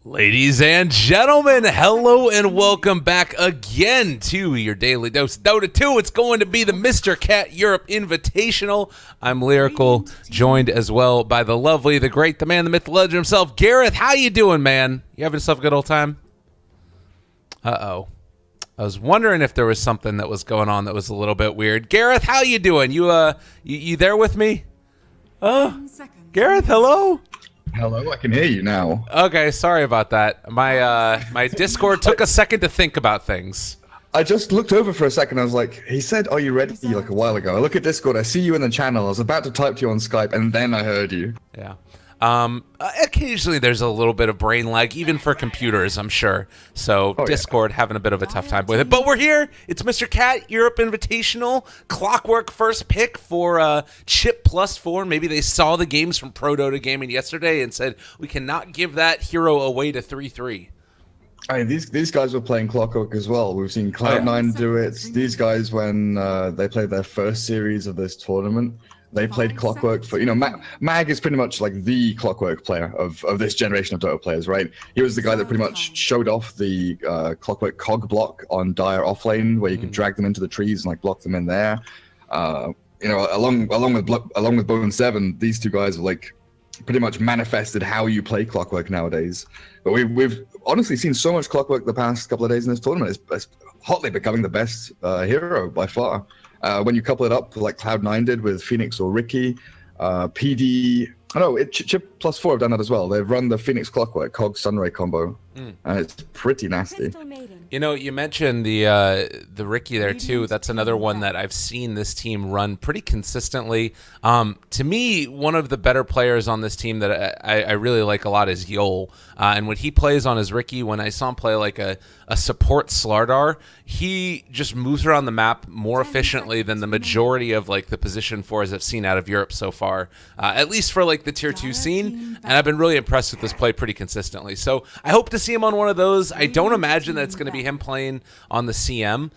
Ladies and gentlemen, hello and welcome back again to your daily dose of Dota 2. It's going to be the Mr. Cat Europe Invitational. I'm Lyrical, joined as well by the lovely, the great, the man, the myth, the legend himself, Gareth. How you doing, man? You having yourself a good old time? Uh-oh. I was wondering if there was something that was going on that was a little bit weird. Gareth, how you doing? You there with me? Gareth, hello? Hello, I can hear you now. Okay, sorry about that. My Discord took a second to think about things. I just looked over for a second. I was like, he said, "Are you ready?" like a while ago. I look at Discord. I see you in the channel. I was about to type to you on Skype, and then I heard you. Yeah. Occasionally there's a little bit of brain lag, even for computers, I'm sure. So Discord having a bit of a tough time with it. But we're here. It's Mr. Cat Europe Invitational. Clockwork first pick for Chip +4. Maybe they saw the games from Prodota Gaming yesterday and said, we cannot give that hero away to 3-3. I mean, these guys were playing Clockwork as well. We've seen Cloud9 do it. These guys, when they played their first series of this tournament, they played Clockwork for, Mag is pretty much like the Clockwork player of this generation of Dota players, right? He was the guy that pretty much showed off the Clockwork cog block on Dire offlane, where you could drag them into the trees and like block them in there. Along with Bone 7, these two guys are like pretty much manifested how you play Clockwork nowadays. But we've honestly seen so much Clockwork the past couple of days in this tournament. It's hotly becoming the best hero by far. When you couple it up like Cloud9 did with Phoenix or Ricky, PD, Chip +4 have done that as well. They've run the Phoenix Clockwork Cog Sunray combo, and it's pretty nasty. You know, you mentioned the Ricky there too. That's another one that I've seen this team run pretty consistently. To me, one of the better players on this team that I really like a lot is Yol. And when he plays on his Ricky, when I saw him play like a support Slardar, he just moves around the map more efficiently than the majority of like the position 4s I've seen out of Europe so far, at least for like the tier 2 scene. And I've been really impressed with this play pretty consistently. So I hope to see him on one of those. I don't imagine that it's going to be him playing on the CM,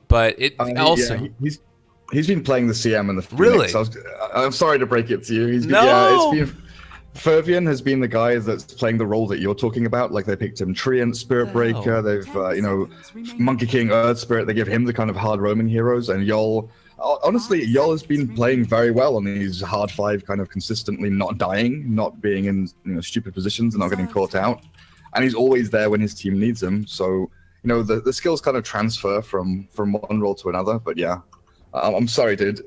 but it also... Yeah, he's been playing the CM and the Phoenix. Really? I'm sorry to break it to you. Fervian has been the guy that's playing the role that you're talking about. Like they picked him Treant, Spirit Breaker. They've Monkey King, Earth Spirit. They give him the kind of hard roaming heroes. And Yol, honestly, Yol has been playing very well on these hard 5, kind of consistently not dying, not being in stupid positions and not getting caught out. And he's always there when his team needs him. So the skills kind of transfer from one role to another. But yeah, I'm sorry, dude.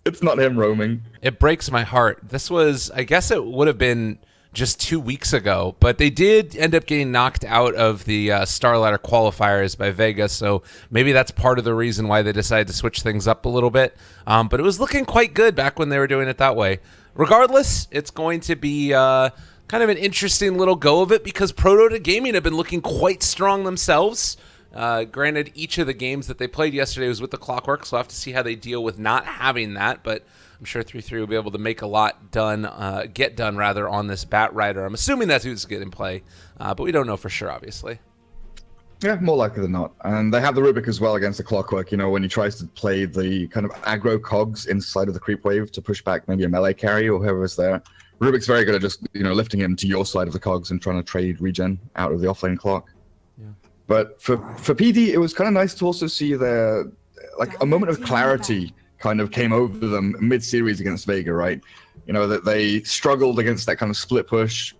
It's not him roaming. It breaks my heart. This was, I guess it would have been just 2 weeks ago, but they did end up getting knocked out of the Star Ladder qualifiers by Vega, so maybe that's part of the reason why they decided to switch things up a little bit. But it was looking quite good back when they were doing it that way. Regardless, it's going to be kind of an interesting little go of it because Prodota Gaming have been looking quite strong themselves. Granted, each of the games that they played yesterday was with the Clockwork, so I'll have to see how they deal with not having that, but I'm sure 3-3 will be able to make a lot get done on this Bat Rider. I'm assuming that's who's getting play, but we don't know for sure, obviously. Yeah, more likely than not. And they have the Rubik as well against the Clockwork, when he tries to play the kind of aggro cogs inside of the creep wave to push back maybe a melee carry or whoever's there. Rubik's very good at just, lifting him to your side of the cogs and trying to trade regen out of the offlane clock. But for PD, it was kind of nice to also see their, like, a moment of clarity kind of came over them mid-series against Vega, right? That they struggled against that kind of split push.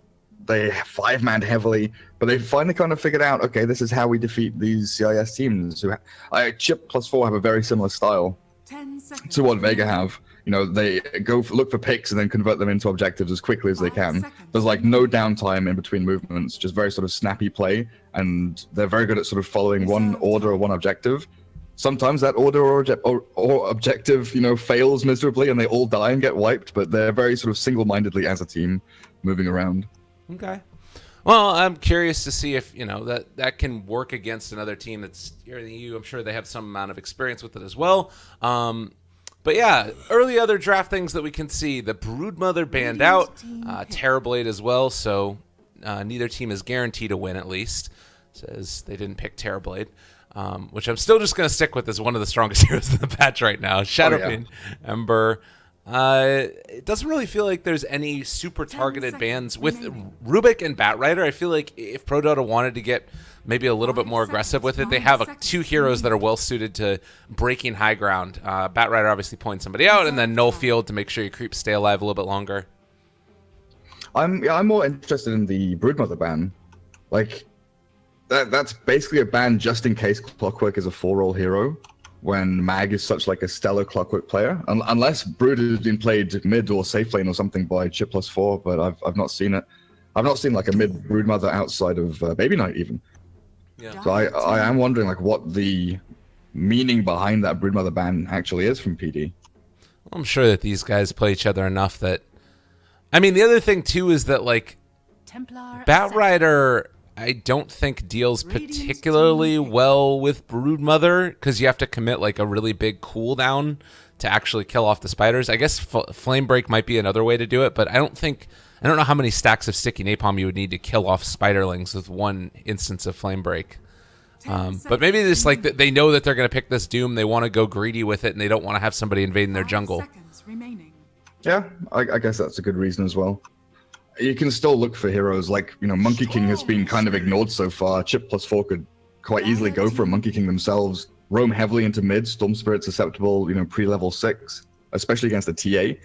They 5-manned heavily, but they finally kind of figured out, okay, this is how we defeat these CIS teams. Chip +4 have a very similar style to what Vega have. They look for picks and then convert them into objectives as quickly as they can. There's like no downtime in between movements, just very sort of snappy play, and they're very good at sort of following one order or one objective. Sometimes that order or objective, fails miserably and they all die and get wiped, but they're very sort of single-mindedly as a team moving around. Okay. Well, I'm curious to see if, that can work against another team that's here in the EU. I'm sure they have some amount of experience with it as well. But yeah, early other draft things that we can see. The Broodmother banned out, Terrorblade as well, so neither team is guaranteed a win at least. Says they didn't pick Terrorblade, which I'm still just going to stick with as one of the strongest heroes in the patch right now. Shadowfiend, Ember, It doesn't really feel like there's any super targeted bans. With Rubik and Batrider, I feel like if Pro Dota wanted to get maybe a little bit more aggressive with it, they have two heroes that are well suited to breaking high ground. Batrider obviously points somebody out, and then Null Field to make sure your creeps stay alive a little bit longer. I'm more interested in the Broodmother ban. Like, that's basically a ban just in case Clockwork is a 4-role hero, when Mag is such like a stellar Clockwork player. Unless Brood has been played mid or safe lane or something by Chip +4, but I've not seen it. I've not seen like a mid Broodmother outside of Baby Knight even. Yeah. So I am wondering like what the meaning behind that Broodmother ban actually is from PD. I'm sure that these guys play each other enough that... I mean, the other thing too is that like Batrider, I don't think deals particularly well with Broodmother because you have to commit like a really big cooldown to actually kill off the spiders. I guess Flame Break might be another way to do it, but I don't know how many stacks of sticky napalm you would need to kill off spiderlings with one instance of Flame Break. But maybe just like they know that they're going to pick this Doom, they want to go greedy with it, and they don't want to have somebody invading their jungle. Yeah, I guess that's a good reason as well. You can still look for heroes like, Monkey King has been kind of ignored so far. Chip +4 could quite easily go for a Monkey King themselves, roam heavily into mid, Storm Spirit susceptible, pre-level 6, especially against a TA,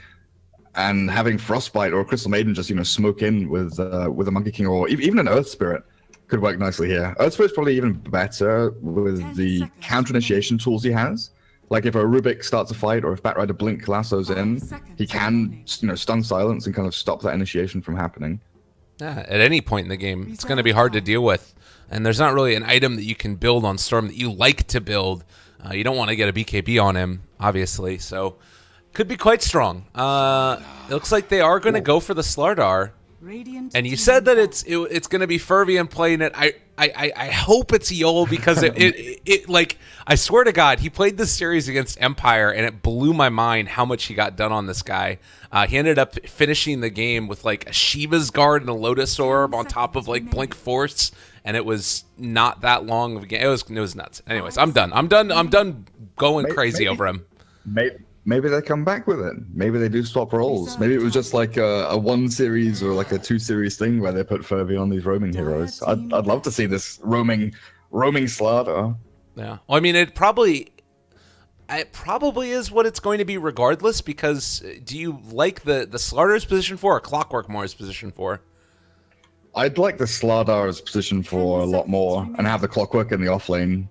and having Frostbite or Crystal Maiden just, smoke in with a Monkey King or even an Earth Spirit could work nicely here. Earth Spirit's probably even better with the counter initiation tools he has. Like if a Rubik starts a fight or if Batrider Blink lassos in, he can, stun silence and kind of stop that initiation from happening. Yeah, at any point in the game, it's going to be hard to deal with. And there's not really an item that you can build on Storm that you like to build. You don't want to get a BKB on him, obviously. So could be quite strong. It looks like they are going to go for the Slardar. And you said that it's going to be Fervian playing it. I hope it's Yol because it like I swear to God, he played this series against Empire and it blew my mind how much he got done on this guy. He ended up finishing the game with like a Shiva's Guard and a Lotus Orb on top of like Blink Force, and it was not that long of a game. It was nuts. Anyways, I'm done going crazy over him. Maybe they come back with it. Maybe they do swap roles. Maybe it was just like a 1 series or like a 2 series thing where they put Furby on these roaming heroes. I'd love to see this roaming Slardar. Yeah. Well, I mean, it probably is what it's going to be regardless, because do you like the Slardar's position 4 or Clockwork more as position 4? I'd like the Slardar's position 4 a lot more and have the Clockwork in the off lane.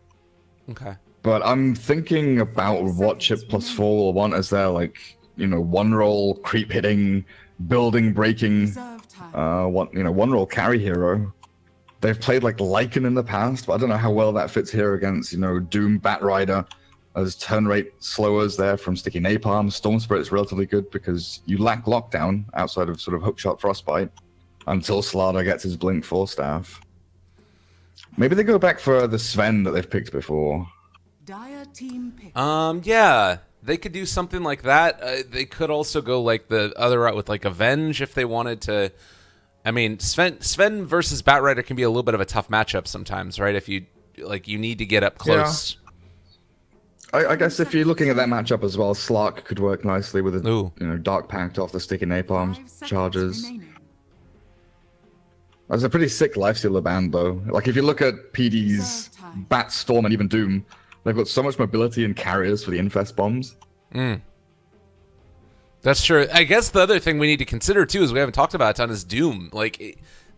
Okay. But I'm thinking about what Chip +4 will want as their, like, 1-roll creep hitting, building breaking, 1-roll carry hero. They've played like Lycan in the past, but I don't know how well that fits here against, Doom, Batrider, as turn rate slowers there from Sticky Napalm. Storm Spirit's relatively good because you lack lockdown outside of sort of Hookshot Frostbite until Slardar gets his Blink 4 staff. Maybe they go back for the Sven that they've picked before. Yeah, they could do something like that. They could also go like the other route with like Avenge if they wanted to. I mean, Sven versus Batrider can be a little bit of a tough matchup sometimes, right? If you need to get up close. Yeah. I guess if you're looking at that matchup as well, Slark could work nicely with a Dark Pact off the Sticky Napalm charges. That's a pretty sick lifestealer band though. Like if you look at PD's Bat, Storm, and even Doom, they've got so much mobility and carriers for the Infest bombs. That's true. I guess the other thing we need to consider too is we haven't talked about a ton is Doom.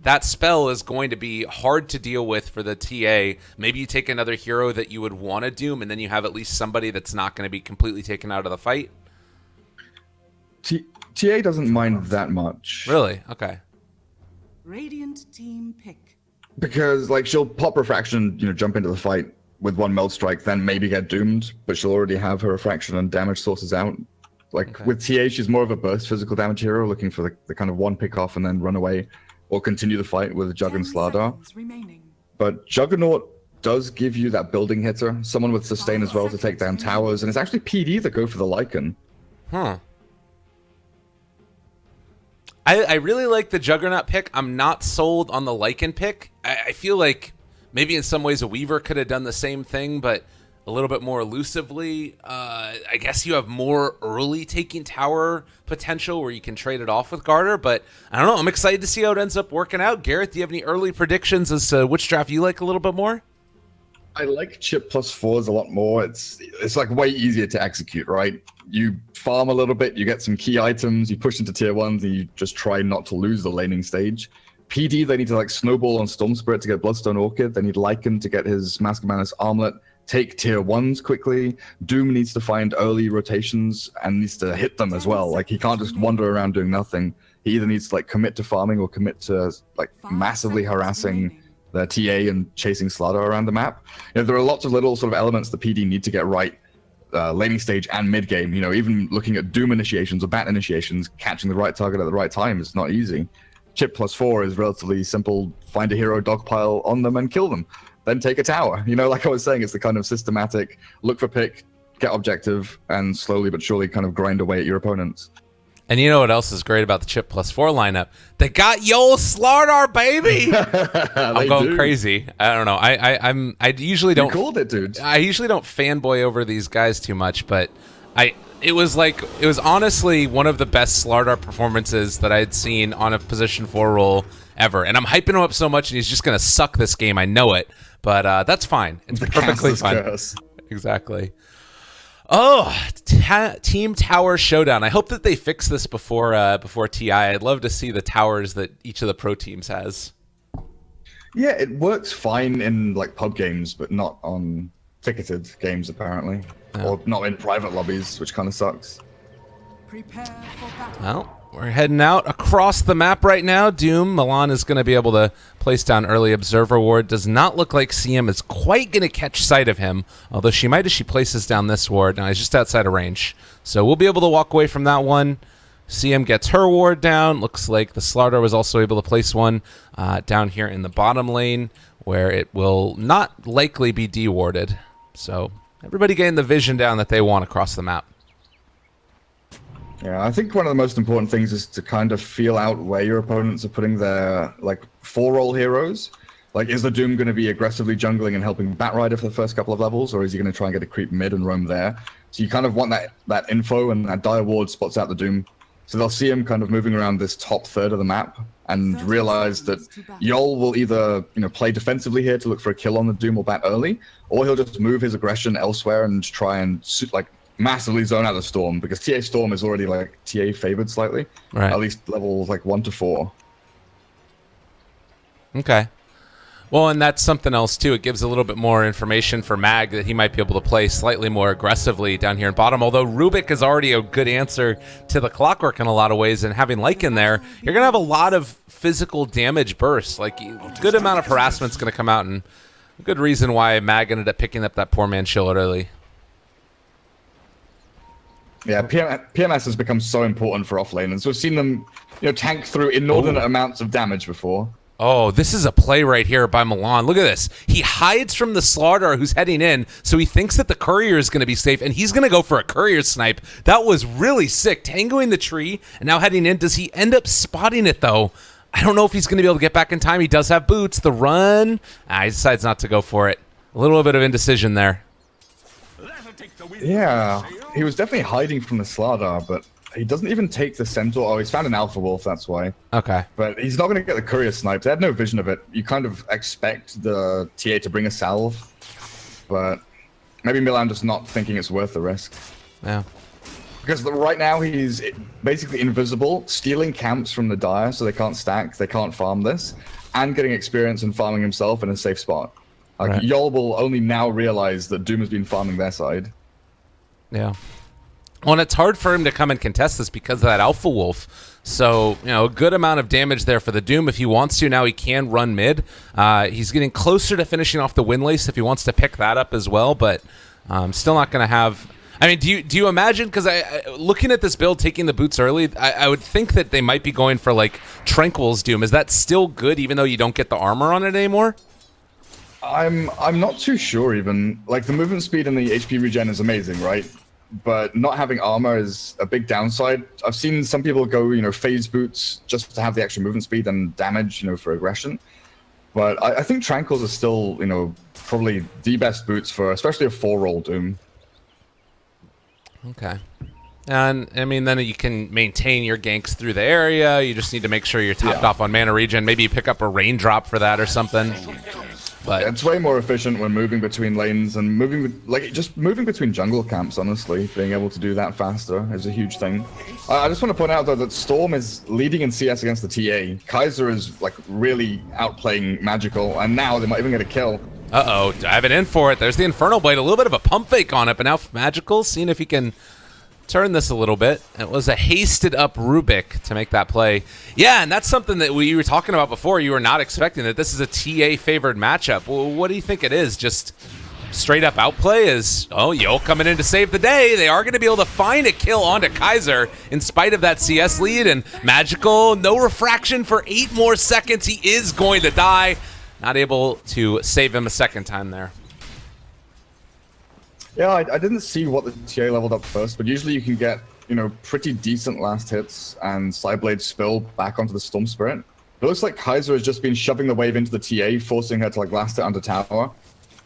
That spell is going to be hard to deal with for the TA. Maybe you take another hero that you would want to Doom, and then you have at least somebody that's not going to be completely taken out of the fight. TA doesn't mind that much. Really? Okay. Radiant team pick. Because she'll pop Refraction, jump into the fight with 1 Meld Strike, then maybe get doomed, but she'll already have her Refraction and damage sources out. With TA, she's more of a burst physical damage hero, looking for the kind of 1 pick off and then run away, or continue the fight with Jug and Slardar. But Juggernaut does give you that building hitter, someone with sustain as well to take down towers, and it's actually PD that go for the Lycan. Huh. I really like the Juggernaut pick. I'm not sold on the Lycan pick. I feel like maybe in some ways a Weaver could have done the same thing, but a little bit more elusively. I guess you have more early taking tower potential where you can trade it off with Garter, but I don't know. I'm excited to see how it ends up working out. Garrett, do you have any early predictions as to which draft you like a little bit more? I like chip +4s a lot more. It's like way easier to execute, right? You farm a little bit, you get some key items, you push into tier 1s, and you just try not to lose the laning stage. PD, they need to like snowball on Storm Spirit to get Bloodstone Orchid. They need Lycan to get his Mask of Madness Armlet, take tier 1s quickly. Doom needs to find early rotations and needs to hit them as well. Like, he can't just wander around doing nothing. He either needs to like commit to farming or commit to like massively harassing the TA and chasing Slardar around the map. You know, there are lots of little sort of elements the PD need to get right, laning stage and mid game. You know, even looking at Doom initiations or Bat initiations, catching the right target at the right time is not easy. Chip +4 is relatively simple. Find a hero, dogpile on them, and kill them. Then take a tower. You know, like I was saying, it's the kind of systematic look for pick, get objective, and slowly but surely kind of grind away at your opponents. And you know what else is great about the chip +4 lineup? They got Yo Slardar, baby. I'm going crazy. I don't know. I usually don't. You called it, dude. I usually don't fanboy over these guys too much, but it was honestly one of the best Slardar performances that I had seen on a position 4 role ever. And I'm hyping him up so much, and he's just gonna suck this game. I know it, but that's fine. It's perfectly fine. Curse. Exactly. Oh, Team Tower Showdown. I hope that they fix this before TI. I'd love to see the towers that each of the pro teams has. Yeah, it works fine in like pub games, but not on ticketed games apparently, or not in private lobbies, which kind of sucks. Prepare for battle. Well, we're heading out across the map right now. Doom, Milan is going to be able to place down early observer ward. Does not look like CM is quite going to catch sight of him, although she might as she places down this ward. Now he's just outside of range, so we'll be able to walk away from that one. CM gets her ward down. Looks like the Slardar was also able to place one down here in the bottom lane, where it will not likely be dewarded. So everybody getting the vision down that they want across the map. Yeah, I think one of the most important things is to kind of feel out where your opponents are putting their like 4-role heroes. Like, is the Doom going to be aggressively jungling and helping Batrider for the first couple of levels, or is he going to try and get a creep mid and roam there? So you kind of want that info, and that Dire Ward spots out the Doom. So they'll see him kind of moving around this top third of the map and realize that Yol will either, you know, play defensively here to look for a kill on the Doom or Bat early, or he'll just move his aggression elsewhere and try and massively zone out the Storm, because TA Storm is already like TA favored slightly, right? At least levels like 1 to 4. Okay. Well, and that's something else too. It gives a little bit more information for Mag that he might be able to play slightly more aggressively down here in bottom. Although Rubik is already a good answer to the Clockwork in a lot of ways, and having Lycan there, you're gonna have a lot of physical damage bursts. Like, a good amount of harassment's gonna come out, and a good reason why Mag ended up picking up that poor man shield early. Yeah, PMS has become so important for offlaners. We've seen them, you know, tank through inordinate amounts of damage before. Oh, this is a play right here by Milan. Look at this. He hides from the Slardar who's heading in, so he thinks that the courier is going to be safe, and he's going to go for a courier snipe. That was really sick. Tangoing the tree, and now heading in. Does he end up spotting it, though? I don't know if he's going to be able to get back in time. He does have boots. The run. He decides not to go for it. A little bit of indecision there. Yeah, he was definitely hiding from the Slardar, but he doesn't even take the Centaur. Oh, he's found an Alpha Wolf, that's why. Okay. But he's not going to get the courier sniped. They had no vision of it. You kind of expect the TA to bring a salve, but maybe Milan just not thinking it's worth the risk. Yeah. Because right now he's basically invisible, stealing camps from the Dire so they can't stack, they can't farm this, and getting experience and farming himself in a safe spot. Like, right. Yol will only now realize that Doom has been farming their side. Yeah. Well, and it's hard for him to come and contest this because of that Alpha Wolf. So, you know, a good amount of damage there for the Doom. If he wants to, now he can run mid. He's getting closer to finishing off the Windlace if he wants to pick that up as well, but still not going to have... I mean, do you imagine, because looking at this build, taking the boots early, I would think that they might be going for, like, Tranquil's Doom. Is that still good, even though you don't get the armor on it anymore? I'm not too sure even. Like, the movement speed and the HP regen is amazing, right? But not having armor is a big downside. I've seen some people go, you know, phase boots just to have the extra movement speed and damage, you know, for aggression. But I think Tranquils are still, probably the best boots for especially a 4-roll Doom. Okay. And, I mean, then you can maintain your ganks through the area. You just need to make sure you're topped off on mana regen. Maybe you pick up a raindrop for that or something. But it's way more efficient when moving between lanes and just moving between jungle camps, honestly. Being able to do that faster is a huge thing. I just want to point out, though, that Storm is leading in CS against the TA. Kaiser is, really outplaying Magical, and now they might even get a kill. Uh-oh, diving in for it. There's the Infernal Blade. A little bit of a pump fake on it, but now Magical, seeing if he can turn this a little bit. It was a hasted up Rubik to make that play. Yeah, and that's something that we were talking about before. You were not expecting that this is a TA favored matchup. Well, what do you think it is? Just straight up outplay? Is Yo coming in to save the day. They are going to be able to find a kill onto Kaiser in spite of that CS lead, and Magical, no refraction for 8 more seconds. He is going to die. Not able to save him a second time there. Yeah, I didn't see what the TA leveled up first, but usually you can get, pretty decent last hits and Sideblade spill back onto the Storm Spirit. It looks like Kaiser has just been shoving the wave into the TA, forcing her to last it under tower,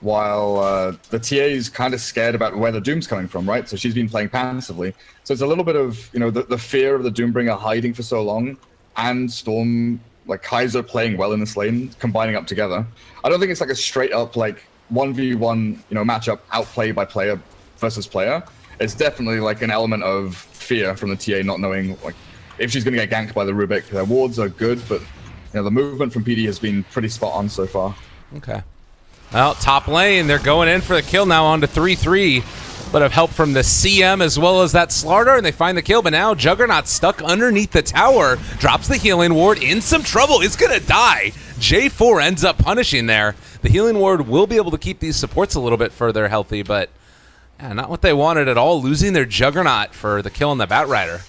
while the TA is kind of scared about where the Doom's coming from, right? So she's been playing passively. So it's a little bit of, the fear of the Doombringer hiding for so long, and Storm, Kaiser playing well in this lane, combining up together. I don't think it's a straight up 1v1, matchup outplay by player versus player. It's definitely an element of fear from the TA, not knowing if she's going to get ganked by the Rubik. Their wards are good, but the movement from PD has been pretty spot on so far. Okay. Well, top lane, they're going in for the kill now on to 3-3. Bit of help from the CM as well as that Slardar, and they find the kill, but now Juggernaut stuck underneath the tower, drops the healing ward, in some trouble, is gonna die. J4 ends up punishing there. The healing ward will be able to keep these supports a little bit further healthy, but not what they wanted at all, losing their Juggernaut for the kill on the Batrider.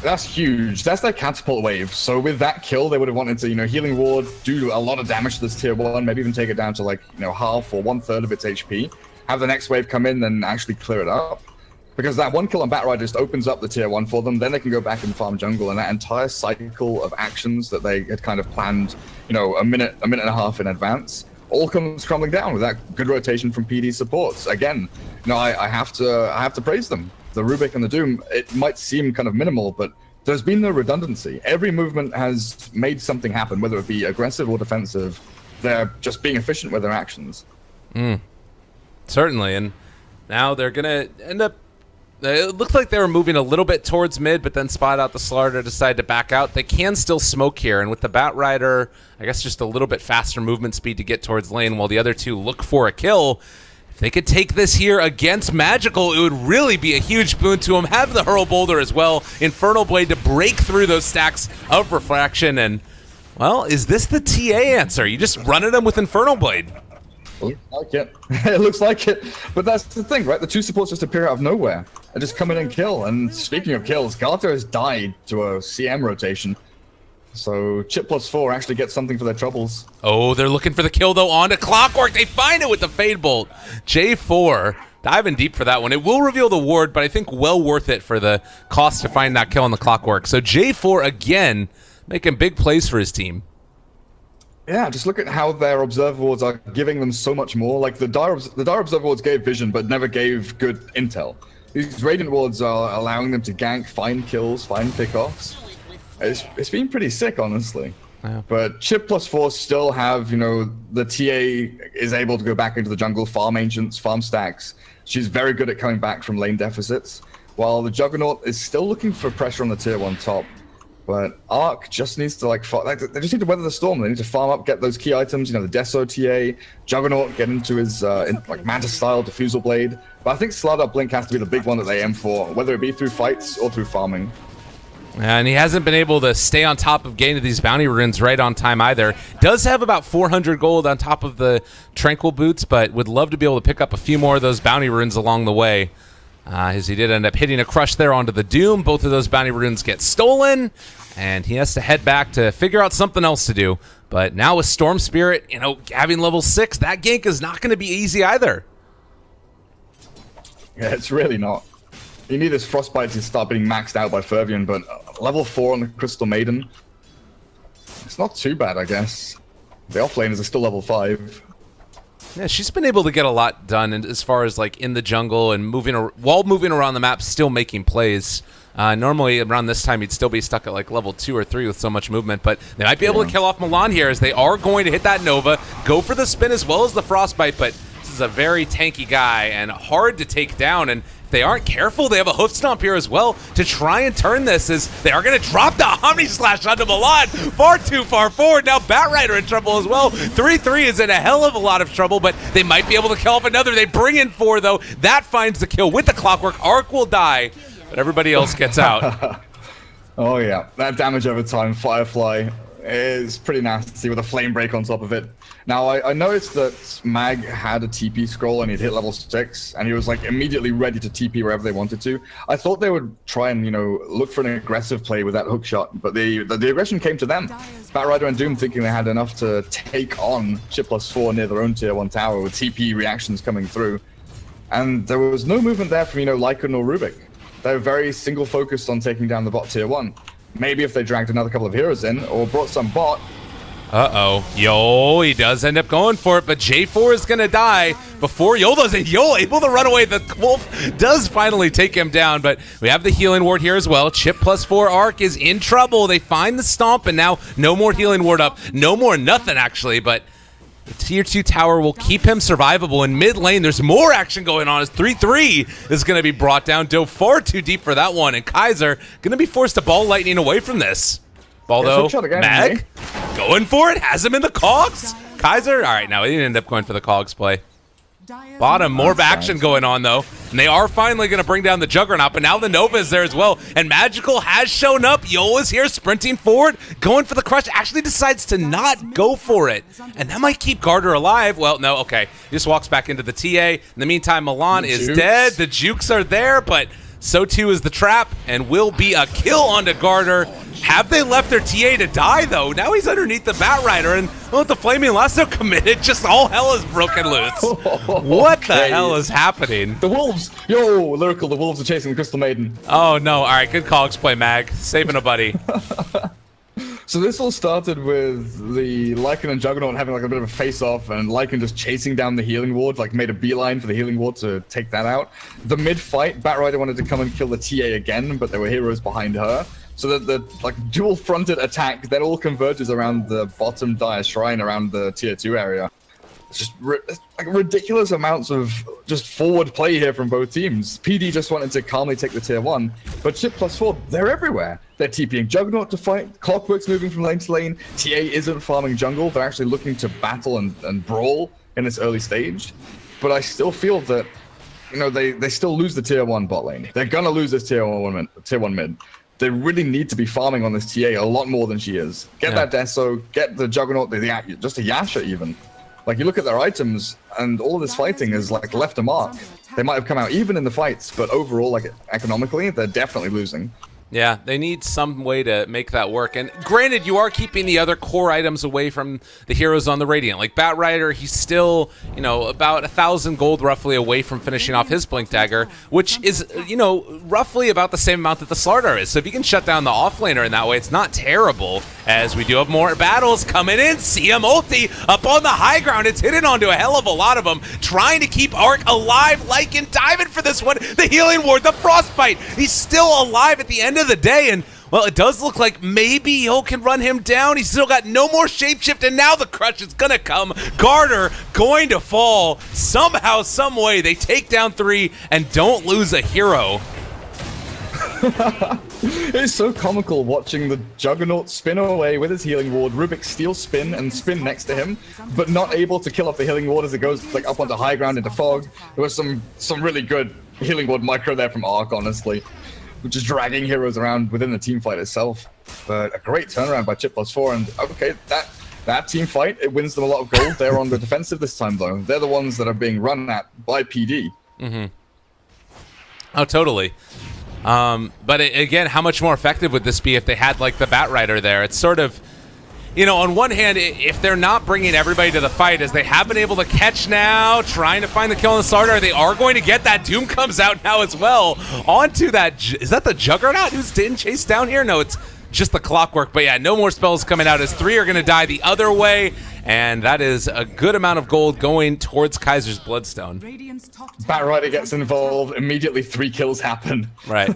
That's huge. That's their catapult wave. So with that kill, they would have wanted to, healing ward, do a lot of damage to this tier 1, maybe even take it down to half or 1/3 of its HP. Have the next wave come in, then actually clear it up. Because that one kill on Batrider just opens up the tier 1 for them, then they can go back and farm jungle, and that entire cycle of actions that they had kind of planned, a minute and a half in advance, all comes crumbling down with that good rotation from PD supports. Again, I have to praise them. The Rubik and the Doom, it might seem kind of minimal, but there's been no redundancy. Every movement has made something happen, whether it be aggressive or defensive. They're just being efficient with their actions. Certainly, and now they're going to end up... It looked like they were moving a little bit towards mid, but then spot out the Slardar, decided to back out. They can still smoke here, and with the Batrider, I guess just a little bit faster movement speed to get towards lane, while the other two look for a kill. If they could take this here against Magical, it would really be a huge boon to them. Have the Hurl Boulder as well, Infernal Blade to break through those stacks of refraction, and, well, is this the TA answer? You just run at them with Infernal Blade. It looks like it. It looks like it. But that's the thing, right? The two supports just appear out of nowhere and just come in and kill. And speaking of kills, Garter has died to a CM rotation. So Chip +4 actually gets something for their troubles. Oh, they're looking for the kill, though, onto Clockwork. They find it with the Fade Bolt. J4 diving deep for that one. It will reveal the ward, but I think well worth it for the cost to find that kill on the Clockwork. So J4, again, making big plays for his team. Yeah, just look at how their observer wards are giving them so much more. The Dire observer wards gave vision, but never gave good intel. These Radiant wards are allowing them to gank, find kills, find pickoffs. It's been pretty sick, honestly. Yeah. But Chip +4 still have, the TA is able to go back into the jungle, farm ancients, farm stacks. She's very good at coming back from lane deficits, while the Juggernaut is still looking for pressure on the tier 1 top. But Arc just needs to they just need to weather the storm. They need to farm up, get those key items. The Deso TA, Juggernaut, get into his Manta style Diffusal Blade. But I think Slardar Blink has to be the big one that they aim for, whether it be through fights or through farming. And he hasn't been able to stay on top of getting to these bounty runes right on time either. Does have about 400 gold on top of the Tranquil boots, but would love to be able to pick up a few more of those bounty runes along the way. As he did end up hitting a crush there onto the Doom. Both of those bounty runes get stolen, and he has to head back to figure out something else to do. But now with Storm Spirit, having level 6, that gank is not going to be easy either. Yeah, it's really not. You need this Frostbite to start being maxed out by Fervian, but level 4 on the Crystal Maiden, it's not too bad, I guess. The offlaners are still level 5. Yeah, she's been able to get a lot done as far as like in the jungle and while moving around the map, still making plays. Normally around this time, he'd still be stuck at like level 2 or 3 with so much movement, but they might be able to kill off Milan here as they are going to hit that Nova, go for the spin as well as the Frostbite, but this is a very tanky guy and hard to take down, and if they aren't careful, they have a hoof stomp here as well to try and turn this as they are going to drop the Omni Slash onto Milan far too far forward. Now Batrider in trouble as well. 3-3 is in a hell of a lot of trouble, but they might be able to kill off another. They bring in 4 though. That finds the kill with the Clockwork. Arc will die, but everybody else gets out. Oh yeah, that damage over time, Firefly, is pretty nasty with a flame break on top of it. Now, I noticed that Mag had a TP scroll and he'd hit level 6, and he was like immediately ready to TP wherever they wanted to. I thought they would try and, look for an aggressive play with that hook shot, but the aggression came to them. Batrider and Doom thinking they had enough to take on Chip +4 near their own tier 1 tower with TP reactions coming through. And there was no movement there from, Lycan or Rubik. They were very single focused on taking down the bot tier 1. Maybe if they dragged another couple of heroes in or brought some bot. Yo, he does end up going for it, but J4 is going to die before Yol does it. Yol able to run away. The Wolf does finally take him down, but we have the healing ward here as well. Chip +4 Arc is in trouble. They find the stomp, and now no more healing ward up. No more nothing, actually, but the tier 2 tower will keep him survivable. In mid lane, there's more action going on as 3-3 is going to be brought down. Dove far too deep for that one, and Kaiser going to be forced to ball lightning away from this. Ball though, Mag going for it, has him in the cogs. Kaiser, all right, now he didn't end up going for the cogs play. Bottom, more action going on though, and they are finally going to bring down the Juggernaut, but now the Nova is there as well, and Magical has shown up. Yol is here sprinting forward, going for the crush, actually decides to not go for it, and that might keep Garter alive. Well, no, okay, he just walks back into the TA. In the meantime, Milan is dead, the Jukes are there, but so too is the trap, and will be a kill onto Garter. Have they left their TA to die, though? Now he's underneath the Batrider, and with the Flaming Lasso committed, just all hell is broken loose. What the hell is happening? The Wolves! Yo, Lyrical, the Wolves are chasing the Crystal Maiden. Oh, no. All right, good cogs play, Mag. Saving a buddy. So this all started with the Lycan and Juggernaut having like a bit of a face-off, and Lycan just chasing down the healing ward, like made a beeline for the healing ward to take that out. The mid-fight, Batrider wanted to come and kill the TA again, but there were heroes behind her. So that the like dual-fronted attack then all converges around the bottom Dire Shrine around the tier 2 area. It's just like ridiculous amounts of just forward play here from both teams. PD just wanted to calmly take the tier 1, but Chip +4, they're everywhere. They're TPing Juggernaut to fight, Clockwork's moving from lane to lane, TA isn't farming jungle, they're actually looking to battle and brawl in this early stage. But I still feel that, they still lose the tier 1 bot lane. They're gonna lose this tier 1 mid. They really need to be farming on this TA a lot more than she is. Get that Deso, get the Juggernaut, just a Yasha even. Like, you look at their items, and all of this fighting is, like, left a mark. They might have come out even in the fights, but overall, like, economically, they're definitely losing. Yeah, they need some way to make that work. And granted, you are keeping the other core items away from the heroes on the Radiant. Like Batrider, he's still, about 1,000 gold roughly away from finishing off his Blink Dagger, which is, roughly about the same amount that the Slardar is. So if you can shut down the offlaner in that way, it's not terrible. As we do have more battles coming in. CM ulti up on the high ground. It's hitting onto a hell of a lot of them. Trying to keep Arc alive. Lycan diving for this one. The healing ward, the frostbite. He's still alive at the end of the day. And, well, it does look like maybe Yo can run him down. He's still got no more shapeshift. And now the crush is going to come. Garter going to fall. Somehow, some way, they take down 3 and don't lose a hero. It's so comical watching the Juggernaut spin away with his healing ward, Rubik steal spin and spin next to him, but not able to kill off the healing ward as it goes like up onto high ground into fog. There was some really good healing ward micro there from Arc, honestly, which is dragging heroes around within the team fight itself. But a great turnaround by Chip +4, and okay, that team fight, it wins them a lot of gold. They're on the defensive this time though. They're the ones that are being run at by PD. Mm-hmm. Oh, totally. But again, how much more effective would this be if they had like the Batrider there? It's sort of, on one hand, if they're not bringing everybody to the fight, as they have been able to catch now, trying to find the kill on the Slardar, they are going to get that. Doom comes out now as well. Onto that, is that the Juggernaut who's getting chased down here? No, it's just the clockwork. But yeah, no more spells coming out as 3 are going to die the other way. And that is a good amount of gold going towards Kaiser's Bloodstone. Radiant's top tower Batrider is gets under involved, immediately 3 kills happen. Right.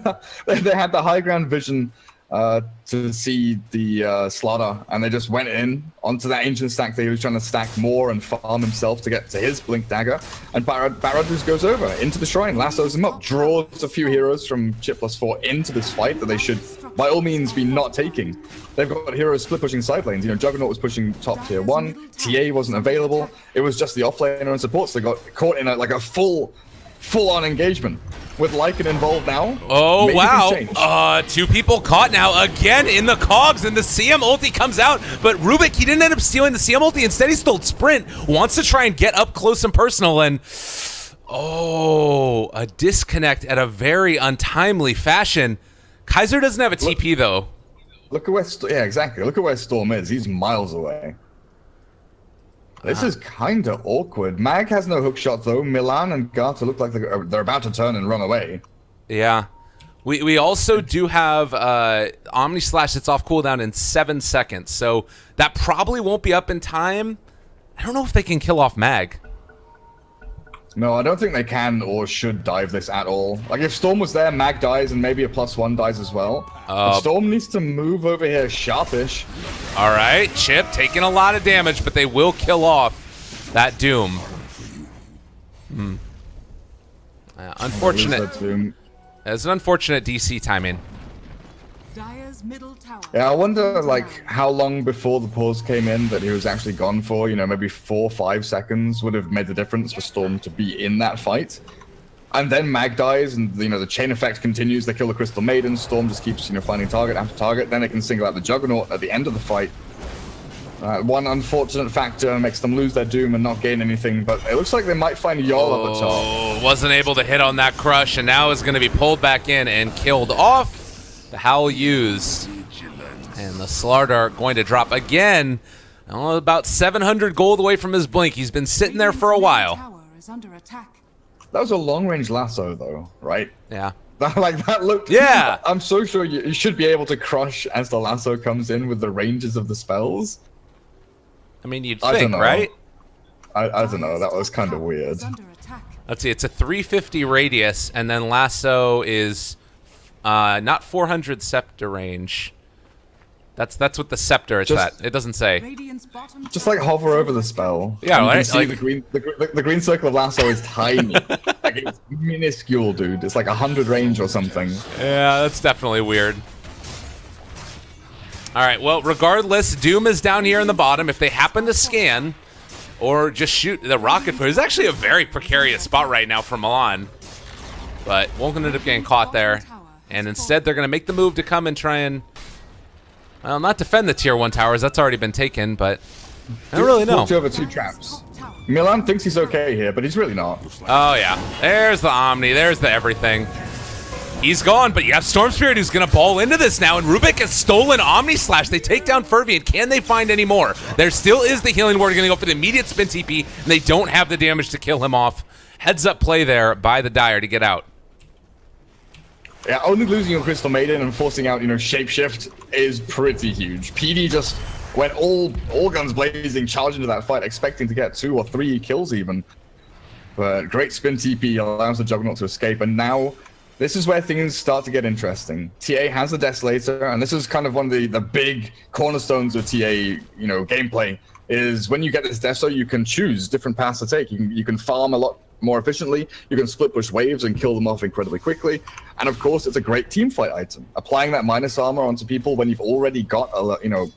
They had the high ground vision to see the slaughter, and they just went in onto that ancient stack that he was trying to stack more and farm himself to get to his blink dagger. And Barad just goes over into the shrine, lassos him up, draws a few heroes from chip +4 into this fight that they should by all means be not taking. They've got heroes split pushing side lanes. You know, Juggernaut was pushing top tier 1, TA wasn't available. It was just the offlaner and supports that got caught in like a full-on engagement. With Lycan involved now. Oh, maybe things wow. change. 2 people caught now again in the cogs, and the CM ulti comes out. But Rubik, he didn't end up stealing the CM ulti. Instead, he stole Sprint. Wants to try and get up close and personal. And, oh, a disconnect at a very untimely fashion. Kaiser doesn't have a TP, though. Look at where, yeah, exactly. Look at where Storm is. He's miles away. This is kind of awkward. Mag has no hook shot, though. Milan and Garta look like they're about to turn and run away. Yeah. We also do have Omni Slash that's off cooldown in 7 seconds, so that probably won't be up in time. I don't know if they can kill off Mag. No, I don't think they can or should dive this at all. Like, if Storm was there, Mag dies, and maybe a +1 dies as well. But Storm needs to move over here sharpish. All right, Chip taking a lot of damage, but they will kill off that Doom. Unfortunate. It's an unfortunate DC timing. Dire's middle tower. Yeah, I wonder, like, how long before the pause came in that he was actually gone for. You know, maybe 4 or 5 seconds would have made the difference for Storm to be in that fight. And then Mag dies, and, you know, the chain effect continues. They kill the Crystal Maiden. Storm just keeps, you know, finding target after target. Then they can single out the Juggernaut at the end of the fight. One unfortunate factor makes them lose their Doom and not gain anything, but it looks like they might find Yol at the top. Oh, wasn't able to hit on that crush, and now is going to be pulled back in and killed off. The Howl used, and the Slardar going to drop again. Oh, about 700 gold away from his blink. He's been sitting there for a while. Tower is under attack. That was a long-range lasso, though, right? Yeah. Like, that looked... Yeah. I'm so sure you should be able to crush as the lasso comes in with the ranges of the spells. I mean, you'd I don't think, know. right? I don't know. That was kind of weird. Is under attack. Let's see. It's a 350 radius, and then lasso is not 400 scepter range. That's what the scepter is at. It doesn't say. Radiant's bottom Just like hover over the spell. Yeah, and you right? can see Like- the green circle of lasso is tiny. Like, it's minuscule, dude. It's like 100 range or something. Yeah, that's definitely weird. All right, well, regardless, Doom is down here in the bottom. If they happen to scan or just shoot the rocket for, it's actually a very precarious spot right now for Milan. But won't end up getting caught there. And instead, they're going to make the move to come and try and, well, not defend the tier 1 towers. That's already been taken, but I don't really know. Walked over 2 traps. Milan thinks he's okay here, but he's really not. Oh, yeah. There's the Omni. There's the everything. He's gone, but you have Storm Spirit who's going to ball into this now, and Rubik has stolen Omni Slash. They take down Fervian. Can they find any more? There still is the healing ward going to go for the immediate spin TP, and they don't have the damage to kill him off. Heads up play there by the Dire to get out. Yeah, only losing your Crystal Maiden and forcing out, you know, Shapeshift is pretty huge. PD just went all guns blazing, charged into that fight, expecting to get 2 or 3 kills even. But great spin TP allows the Juggernaut to escape, and now this is where things start to get interesting. TA has the Desolator, and this is kind of one of the big cornerstones of TA, you know, gameplay, is when you get this Deso, you can choose different paths to take. You can farm a lot more efficiently, you can split push waves and kill them off incredibly quickly, and of course, it's a great team fight item. Applying that minus armor onto people when you've already got, you know,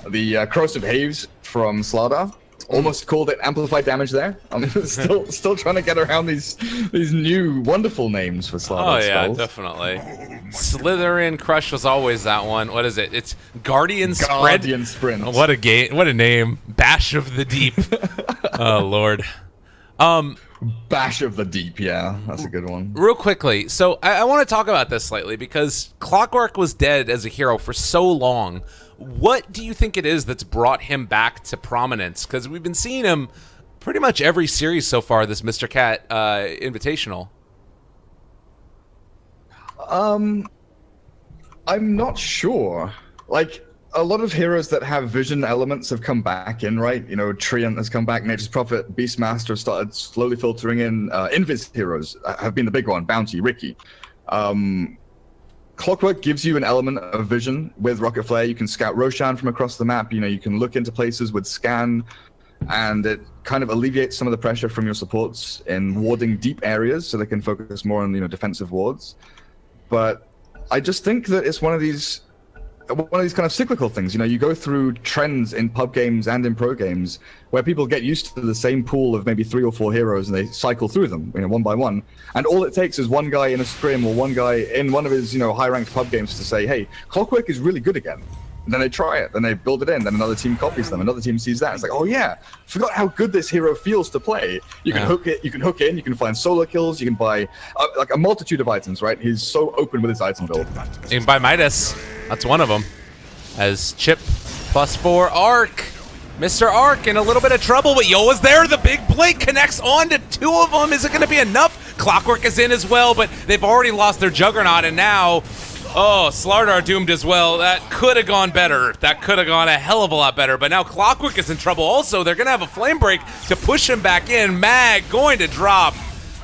the Corrosive Haze from Slardar. Almost called it amplified damage there. I'm still trying to get around these new wonderful names for Slardar spells. Definitely. Slytherin Crush was always that one. What is it? It's Guardian Sprint. Guardian Sprint. Oh, what a game! What a name! Bash of the Deep. Oh Lord. Bash of the Deep. Yeah, that's a good one. Real quickly, so I want to talk about this slightly because Clockwork was dead as a hero for so long. What do you think it is that's brought him back to prominence? Because we've been seeing him pretty much every series so far, this Mr. Cat Invitational. I'm not sure. like a lot of heroes that have vision elements have come back in, right? You know, Treant has come back, Nature's Prophet, Beastmaster have started slowly filtering in. Invis heroes have been the big one, Bounty, Ricky. Clockwork gives you an element of vision with Rocket Flare. You can scout Roshan from across the map. You know, you can look into places with Scan, and it kind of alleviates some of the pressure from your supports in warding deep areas, so they can focus more on, you know, defensive wards. But I just think that it's one of these kind of cyclical things. You know, you go through trends in pub games and in pro games where people get used to the same pool of maybe 3 or 4 heroes and they cycle through them, you know, one by one. And all it takes is one guy in a scrim or one guy in one of his, you know, high-ranked pub games to say, hey, Clockwork is really good again. And then they try it, then they build it in, then another team copies them, another team sees that. It's like, oh yeah, forgot how good this hero feels to play. You can hook it, you can hook in, you can find solo kills, you can buy like a multitude of items, right? He's so open with his item build. You can buy Midas. That's one of them. As Chip +4 Arc. Mr. Arc in a little bit of trouble, but Yola's there. The big blink connects on to 2 of them. Is it going to be enough? Clockwork is in as well, but they've already lost their Juggernaut, and now, oh, Slardar doomed as well. That could have gone better. That could have gone a hell of a lot better, but now Clockwork is in trouble also. They're going to have a flame break to push him back in. Mag going to drop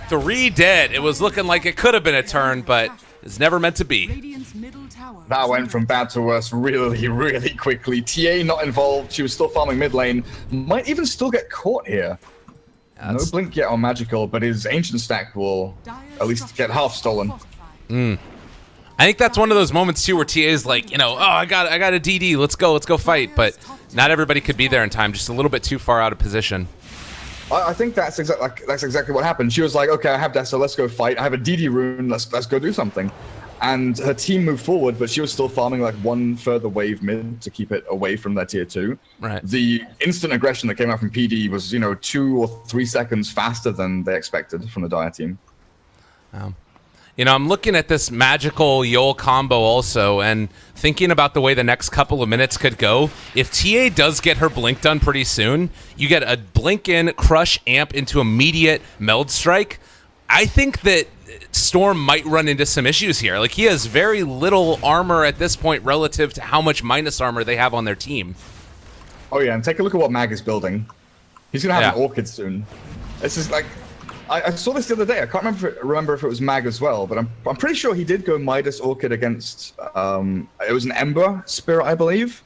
3 dead. It was looking like it could have been a turn, but it's never meant to be. Radiant's middle tower. That went from bad to worse really, really quickly. TA not involved. She was still farming mid lane. Might even still get caught here. No blink yet on Magical, but his Ancient stack will at least get half stolen. I think that's one of those moments too where TA is like, you know, oh, I got a DD. Let's go fight. But not everybody could be there in time. Just a little bit too far out of position. I think that's exactly what happened. She was like, okay, I have that, so let's go fight. I have a DD rune. Let's go do something. And her team moved forward, but she was still farming like one further wave mid to keep it away from their tier 2. Right. The instant aggression that came out from PD was, you know, 2 or 3 seconds faster than they expected from the Dire team. You know, I'm looking at this Magical Yol combo also and thinking about the way the next couple of minutes could go. If TA does get her blink done pretty soon, you get a blink in, crush, amp into immediate meld strike. I think that Storm might run into some issues here. Like, he has very little armor at this point relative to how much minus armor they have on their team. Oh yeah, and take a look at what Mag is building. He's gonna have an Orchid soon. This is like, I saw this the other day. I can't remember if it was Mag as well, but I'm pretty sure he did go Midas Orchid against it was an Ember Spirit, I believe,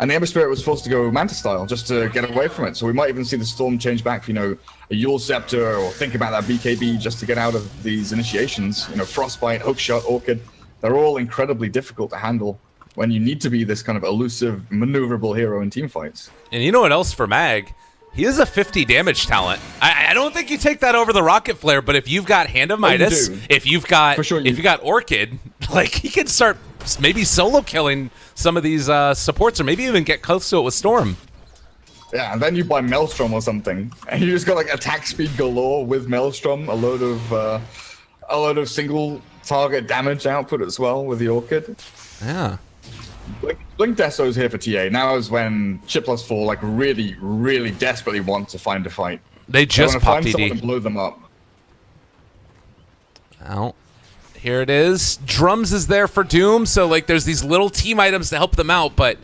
and the Ember Spirit was forced to go Manta style just to get away from it. So we might even see the Storm change back for, you know, a Yule Scepter, or think about that BKB just to get out of these initiations. You know, Frostbite, Hookshot, Orchid, they're all incredibly difficult to handle when you need to be this kind of elusive, maneuverable hero in team fights. And you know what else for Mag? He is a 50 damage talent. I don't think you take that over the Rocket Flare, but if you've got Hand of Midas, if you've got Orchid, like, he can start maybe solo killing some of these supports, or maybe even get close to it with Storm. Yeah, and then you buy Maelstrom or something, and you just got like attack speed galore with Maelstrom, a load of single target damage output as well with the Orchid. Yeah. Blink Deso's here for TA. Now is when Chip +4 like really, really desperately want to find a fight. They just popped DD. Someone to blow them up. Well, here it is. Drums is there for Doom, so like there's these little team items to help them out, but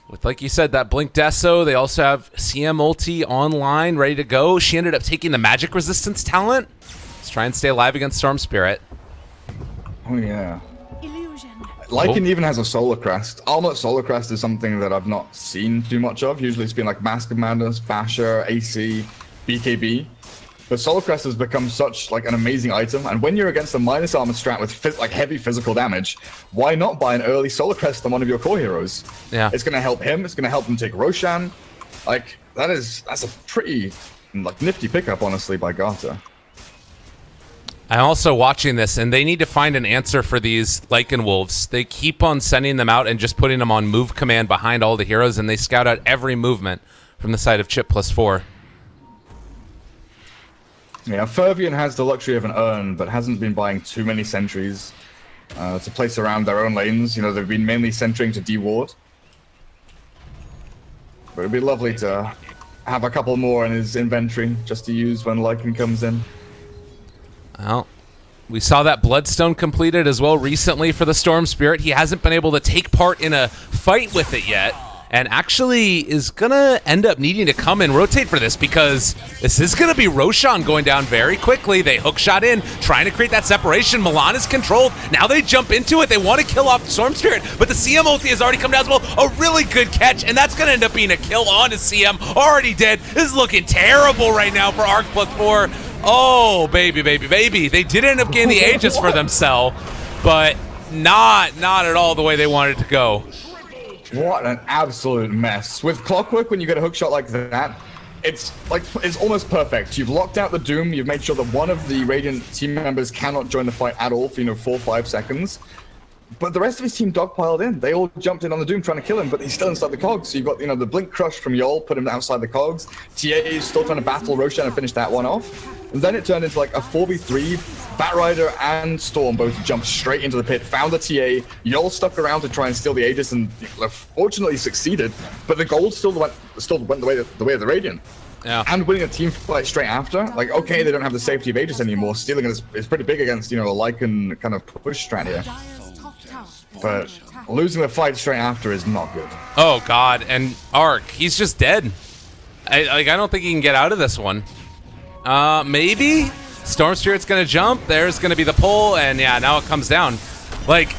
with, like you said, that Blink Deso, they also have CM ulti online, ready to go. She ended up taking the magic resistance talent. Let's try and stay alive against Storm Spirit. Oh yeah. Lycan even has a Solar Crest. Almost Solar Crest is something that I've not seen too much of. Usually it's been like Mask of Madness, Basher, AC, BKB. But Solar Crest has become such like an amazing item, and when you're against a minus armor strat with like heavy physical damage, why not buy an early Solar Crest on one of your core heroes? Yeah, it's gonna help him. It's gonna help him take Roshan. Like that's a pretty like nifty pickup, honestly, by Garter. I'm also watching this, and they need to find an answer for these Lycan Wolves. They keep on sending them out and just putting them on move command behind all the heroes, and they scout out every movement from the side of Chip +4. Yeah, Fervian has the luxury of an urn, but hasn't been buying too many sentries to place around their own lanes. You know, they've been mainly centering to D-ward. But it'd be lovely to have a couple more in his inventory just to use when Lycan comes in. Well, We saw that Bloodstone completed as well recently for the Storm Spirit. He hasn't been able to take part in a fight with it yet, and actually is going to end up needing to come and rotate for this because this is going to be Roshan going down very quickly. They hookshot in, trying to create that separation. Milan is controlled. Now they jump into it. They want to kill off Storm Spirit, but the CM ulti has already come down as well. A really good catch, and that's going to end up being a kill on to CM. Already dead. This is looking terrible right now for Arc +4. Oh, baby, baby, baby. They did end up getting the Aegis for themselves, but not at all the way they wanted to go. What an absolute mess. With Clockwork, when you get a hookshot like that, it's almost perfect. You've locked out the Doom, you've made sure that one of the Radiant team members cannot join the fight at all for, 4 or 5 seconds. But the rest of his team dogpiled in. They all jumped in on the Doom trying to kill him, but he's still inside the cogs. So you've got, the Blink Crush from Yol, put him outside the cogs. TA is still trying to battle Roshan and finish that one off. And then it turned into like a 4v3. Batrider and Storm both jumped straight into the pit, found the TA. Yol stuck around to try and steal the Aegis and fortunately succeeded. But the gold still went the way of the Radiant. Yeah. And winning a team fight straight after, like, okay, they don't have the safety of Aegis anymore. Stealing it is pretty big against, a Lycan kind of push strat here. Dire's top tower. But losing the fight straight after is not good. Oh, God. And Arc, he's just dead. I don't think he can get out of this one. Maybe? Storm Spirit's going to jump. There's going to be the pull. And, yeah, now it comes down. Like,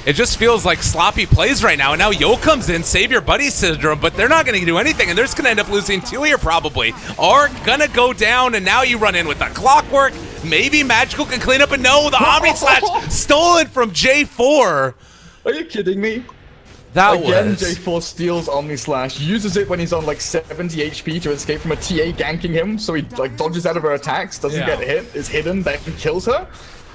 it just feels like sloppy plays right now. And now Yo comes in, save your buddy syndrome, but they're not going to do anything. And they're just going to end up losing 2 here probably. Arc going to go down, and now you run in with the Clockwork. Maybe Magical can clean up, and no, the Omni Slash stolen from J4. Are you kidding me? That Again, was... J4 steals Omni Slash, uses it when he's on like 70 HP to escape from a TA ganking him, so he like dodges out of her attacks, doesn't get hit, is hidden, then kills her.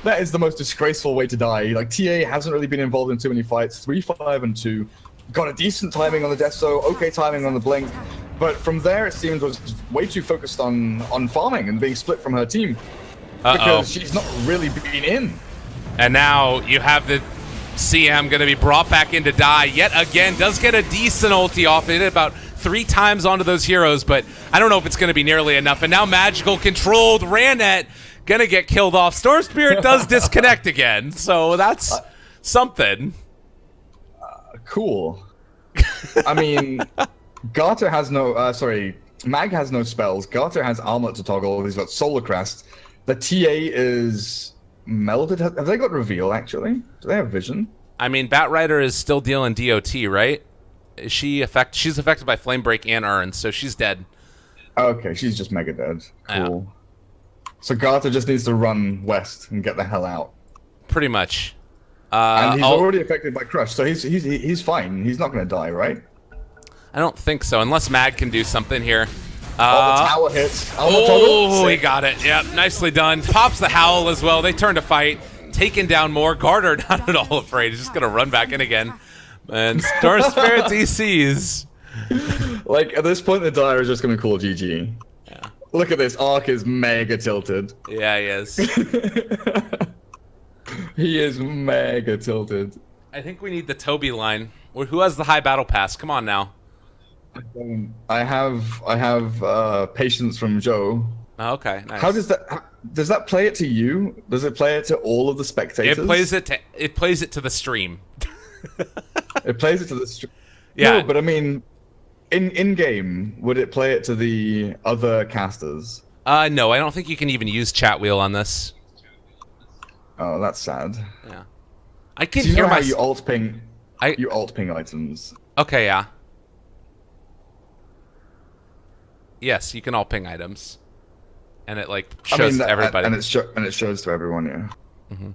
That is the most disgraceful way to die. Like, TA hasn't really been involved in too many fights. 3-5-2. Got a decent timing on the death, so okay timing on the blink. But from there, it seems was way too focused on farming and being split from her team. Because she's not really been in. And now you have the CM going to be brought back in to die yet again. Does get a decent ulti off. It about 3 times onto those heroes, but I don't know if it's going to be nearly enough. And now Magical controlled. Ranet going to get killed off. Storm Spirit does disconnect again, so that's something. Cool. I mean, Garter has no... Mag has no spells. Garter has Armlet to toggle. He's got Solar Crest. The TA is... Melded? Have they got Reveal, actually? Do they have Vision? I mean, Batrider is still dealing DOT, right? Is she she's affected by Flame Break and Urn, so she's dead. Okay, she's just mega dead. Cool. Yeah. So Garter just needs to run west and get the hell out. Pretty much. And he's already affected by Crush, so he's fine. He's not going to die, right? I don't think so, unless Mag can do something here. The tower hits. He got it. Yep, nicely done. Pops the Howl as well. They turn to fight. Taking down more. Garter not at all afraid. He's just going to run back in again. And Storm Spirit DCs. Like, at this point, the Dire is just going to call GG. Yeah. Look at this. Arc is mega tilted. Yeah, he is. He is mega tilted. I think we need the Toby line. Who has the high battle pass? Come on now. I have patience from Joe. Oh, okay, nice. How does that play it to you? Does it play it to all of the spectators? It plays it to the stream. It plays it to the stream. Yeah, no, but I mean, in game, would it play it to the other casters? No, I don't think you can even use chat wheel on this. Oh, that's sad. Yeah, I can hear how you alt ping. You alt ping items. Okay, yeah. Yes, you can all ping items, and it like shows to everybody. And it shows to everyone. Yeah. Mm-hmm.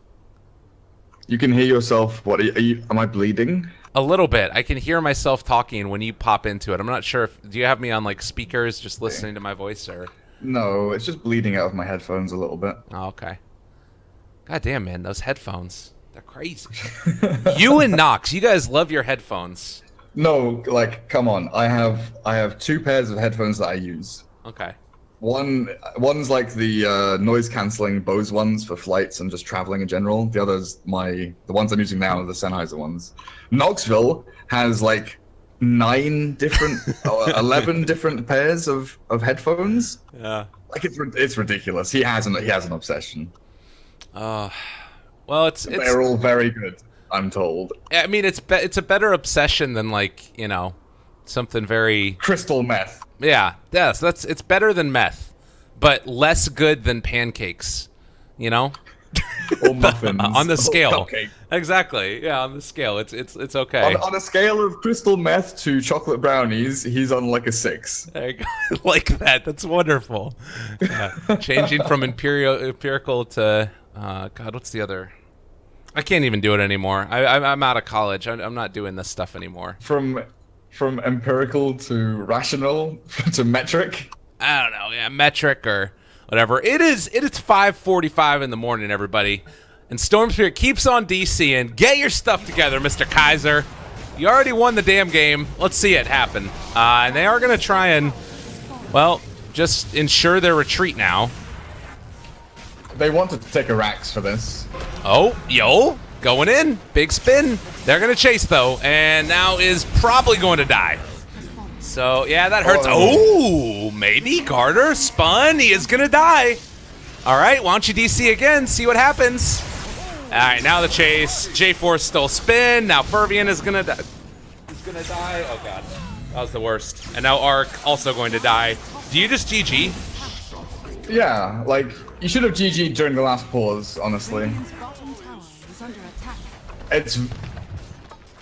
You can hear yourself. What are you? Am I bleeding? A little bit. I can hear myself talking when you pop into it. I'm not sure if do you have me on like speakers, just listening to my voice, or? No, it's just bleeding out of my headphones a little bit. Oh, okay. God damn, man, those headphones. They're crazy. You and Nox, you guys love your headphones. No, like, come on. I have 2 pairs of headphones that I use. Okay. One's like the noise cancelling Bose ones for flights and just traveling in general. The other's the ones I'm using now are the Sennheiser ones. Knoxville has like 9 different, 11 different pairs of headphones. Yeah. Like it's ridiculous. He has an obsession. Well, it's They're all very good, I'm told. I mean, it's a better obsession than like, you know, something very Crystal meth. yeah. Yes, it's better than meth, but less good than pancakes. You know, Or muffins. on the or scale. cupcake. Exactly. Yeah, on the scale, it's okay. On a scale of crystal meth to chocolate brownies, he's on like a 6. There you go. Like that. That's wonderful. Yeah. Changing from empirical to God, what's the other? I can't even do it anymore. I'm out of college. I'm not doing this stuff anymore. From empirical to rational to metric. I don't know. Yeah, metric or whatever. It's 5:45 in the morning, everybody. And Storm Spirit keeps on DCing. Get your stuff together, Mr. Kaiser. You already won the damn game. Let's see it happen. And they are going to try and, well, just ensure their retreat now. They wanted to take a Rax for this. Oh, yo, going in. Big spin. They're going to chase, though. And now is probably going to die. So, yeah, that hurts. Oh, maybe. Carter spun. He is going to die. All right, why don't you DC again? See what happens. All right, now the chase. J4 still spin. Now Fervian is going to die. He's going to die. Oh, God. That was the worst. And now Arc also going to die. Do you just GG? Yeah, like, you should have GG'd during the last pause, honestly. Radiant's bottom tower is under attack.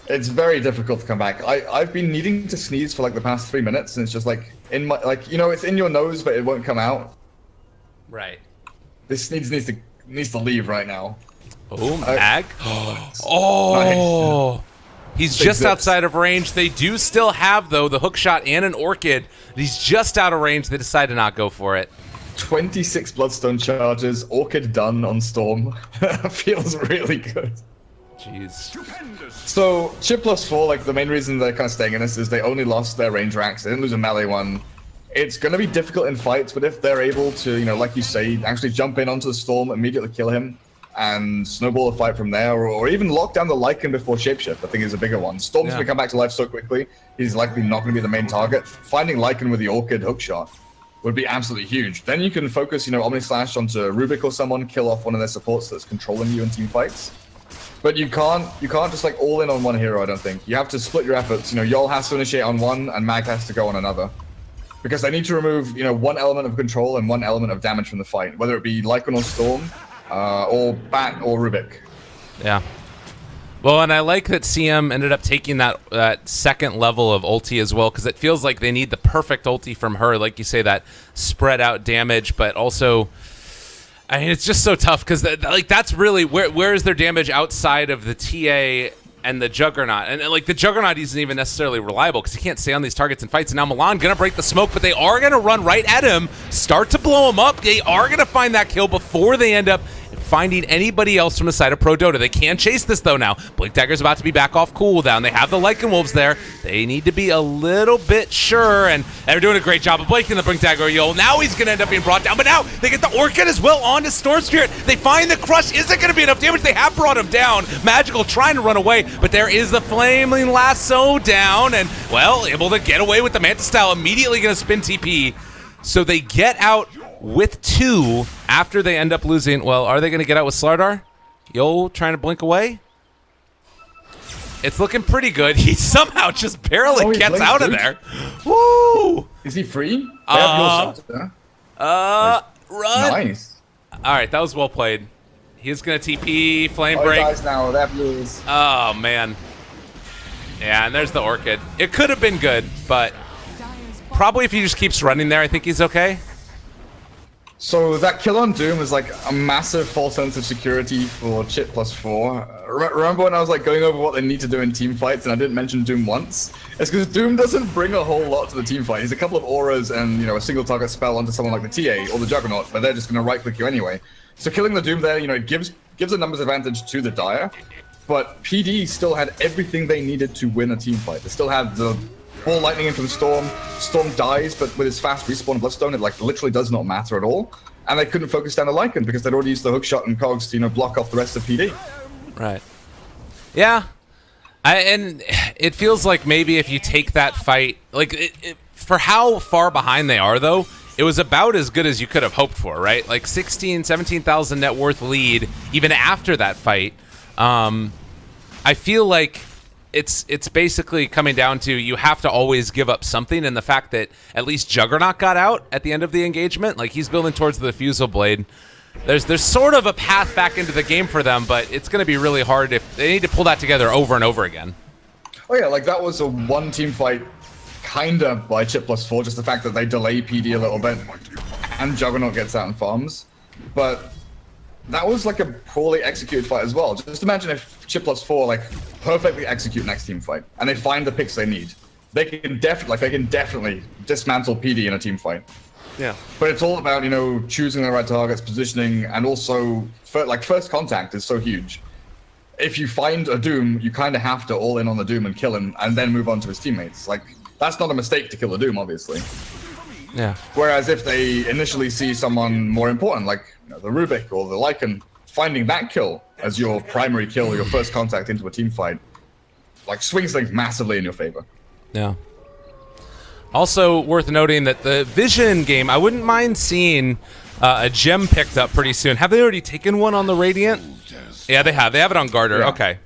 It's very difficult to come back. I've been needing to sneeze for like the past 3 minutes, and it's just like, in my, like, you know, it's in your nose, but it won't come out. Right. This sneeze needs to leave right now. Oh, Mag. Oh. He's just zips. outside of range. They do still have, though, the hook shot and an Orchid. He's just out of range. They decide to not go for it. 26 Bloodstone charges, Orchid done on Storm. Feels really good. Jeez. So, chip +4, like, the main reason they're kind of staying in this is they only lost their range racks. They didn't lose a melee one. It's going to be difficult in fights, but if they're able to, you know, like you say, actually jump in onto the Storm, immediately kill him, and snowball the fight from there, or even lock down the Lycan before Shapeshift, I think is a bigger one. Storm's going to come back to life so quickly, he's likely not going to be the main target. Finding Lycan with the Orchid hookshot would be absolutely huge. Then you can focus, you know, Omni Slash onto Rubik or someone, kill off one of their supports that's controlling you in team fights. But you can't just like all in on one hero, I don't think. You have to split your efforts. You know, Yol has to initiate on one, and Mag has to go on another. Because they need to remove, you know, one element of control and one element of damage from the fight, whether it be Lycan or Storm, or Bat or Rubik. Yeah. Well, and I like that CM ended up taking that second level of ulti as well, because it feels like they need the perfect ulti from her. Like you say, that spread out damage, but also, I mean, it's just so tough because like that's really where is their damage outside of the TA and the Juggernaut, and like the Juggernaut isn't even necessarily reliable because he can't stay on these targets in fights. And now Milan gonna break the smoke, but they are gonna run right at him, start to blow him up. They are gonna find that kill before they end up finding anybody else from the side of Prodota. They can chase this though now. Blink Dagger's about to be back off cooldown. They have the Lycan Wolves there. They need to be a little bit sure, and they're doing a great job of blanking the Blink Dagger. Yo, now he's gonna end up being brought down, but now they get the Orchid as well onto Storm Spirit. They find the Crush. Isn't gonna be enough damage. They have brought him down. Magical trying to run away, but there is the Flaming Lasso down, and well, able to get away with the Manta Style. Immediately gonna spin TP. So they get out with 2 after they end up losing. Well, are they going to get out with Slardar? Yo, trying to blink away? It's looking pretty good. He somehow just barely gets out of there. Woo! Is he free? They have your shot, huh? Run. Nice. All right, that was well played. He's going to TP, Flame Oh, Break. he dies now. They have yours. Oh, man. Yeah, and there's the Orchid. It could have been good, but probably if he just keeps running there, I think he's okay. So that kill on Doom is like a massive false sense of security for chip +4. Remember when I was like going over what they need to do in team fights and I didn't mention Doom once? It's because Doom doesn't bring a whole lot to the team fight. He's a couple of auras and, you know, a single target spell onto someone like the TA or the Juggernaut, but they're just going to right click you anyway. So killing the Doom there, you know, it gives a numbers advantage to the Dire, but PD still had everything they needed to win a team fight. They still had the Ball lightning in from Storm. Storm dies, but with his fast respawn Bloodstone, it like literally does not matter at all. And they couldn't focus down the Lycan because they'd already used the hookshot and cogs to, you know, block off the rest of PD. Right. Yeah. And it feels like maybe if you take that fight, like for how far behind they are though, it was about as good as you could have hoped for, right? Like 17,000 net worth lead even after that fight. I feel like it's basically coming down to you have to always give up something, and the fact that at least Juggernaut got out at the end of the engagement, like he's building towards the Diffusal Blade. There's sort of a path back into the game for them, but it's going to be really hard if they need to pull that together over and over again. Oh yeah, like that was a one team fight kinda by Chip plus 4, just the fact that they delay PD a little bit and Juggernaut gets out and farms. But that was like a poorly executed fight as well. Just imagine if Chip plus 4 like perfectly execute next team fight and they find the picks they need. They can definitely dismantle PD in a team fight. Yeah. But it's all about, you know, choosing the right targets, positioning, and also first contact is so huge. If you find a Doom, you kind of have to all in on the Doom and kill him and then move on to his teammates. Like, that's not a mistake to kill a Doom, obviously. Yeah. Whereas if they initially see someone more important, like the Rubik or the Lycan, finding that kill as your primary kill, your first contact into a team fight, like swings things massively in your favor. Yeah. Also worth noting that the Vision game, I wouldn't mind seeing a gem picked up pretty soon. Have they already taken one on the Radiant? Yeah, they have. They have it on Garter. Yeah. Okay.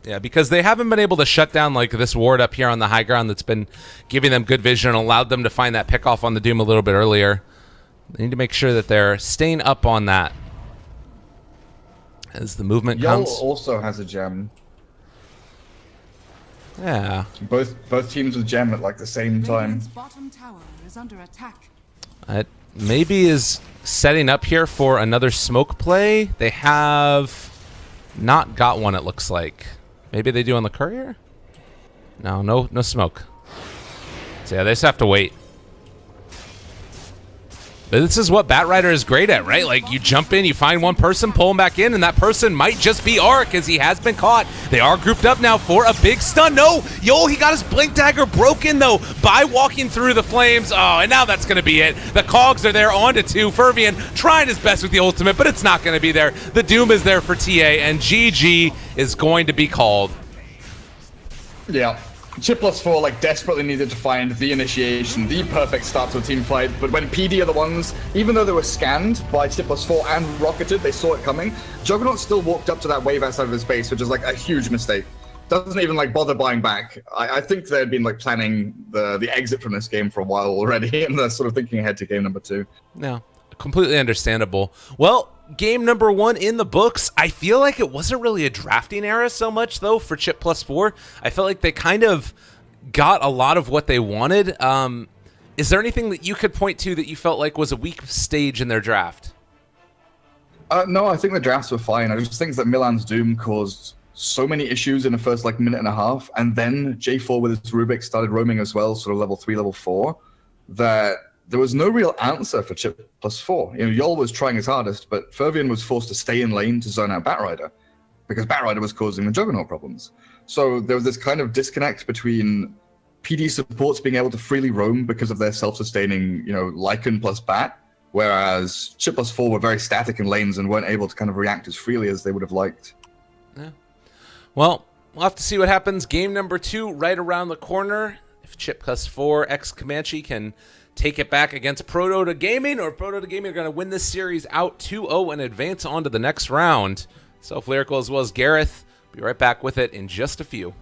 Yeah, because they haven't been able to shut down like this ward up here on the high ground that's been giving them good vision and allowed them to find that pick off on the Doom a little bit earlier. They need to make sure that they're staying up on that as the movement Yell comes. also has a gem. Yeah. Both teams with gem at like the same time. Radiant's bottom tower is under attack. It maybe is setting up here for another smoke play. They have not got one, it looks like. Maybe they do on the courier? No smoke. So yeah, they just have to wait. But this is what Batrider is great at, right? Like, you jump in, you find one person, pull him back in, and that person might just be Arc, as he has been caught. They are grouped up now for a big stun. No! Yo, he got his Blink Dagger broken, though, by walking through the flames. Oh, and now that's going to be it. The Cogs are there, on to 2. Fervian trying his best with the ultimate, but it's not going to be there. The Doom is there for TA, and GG is going to be called. Yeah. Chip plus 4 like desperately needed to find the initiation, the perfect start to a team fight, but when PD are the ones, even though they were scanned by Chip plus 4 and rocketed, they saw it coming, Juggernaut still walked up to that wave outside of his base, which is like a huge mistake. Doesn't even like bother buying back. I think they'd been like planning the exit from this game for a while already, and they're sort of thinking ahead to game number 2. Yeah, completely understandable. Well, game number 1 in the books. I feel like it wasn't really a drafting era so much, though, for Chip plus 4. I felt like they kind of got a lot of what they wanted. Is there anything that you could point to that you felt like was a weak stage in their draft? No, I think the drafts were fine. I just think that Milan's Doom caused so many issues in the first like minute and a half, and then J4 with his Rubik started roaming as well, sort of level 3, level 4, that there was no real answer for Chip plus 4. You know, Yol was trying his hardest, but Fervian was forced to stay in lane to zone out Batrider because Batrider was causing the Juggernaut problems. So there was this kind of disconnect between PD supports being able to freely roam because of their self-sustaining, you know, Lycan plus Bat, whereas Chip plus 4 were very static in lanes and weren't able to kind of react as freely as they would have liked. Yeah. Well, we'll have to see what happens. Game number 2 right around the corner. If Chip plus 4 x Comanche can take it back against Prodota Gaming, or Prodota Gaming are going to win this series out 2-0 and advance on to the next round. Self Lyrical as well as Gareth. Be right back with it in just a few.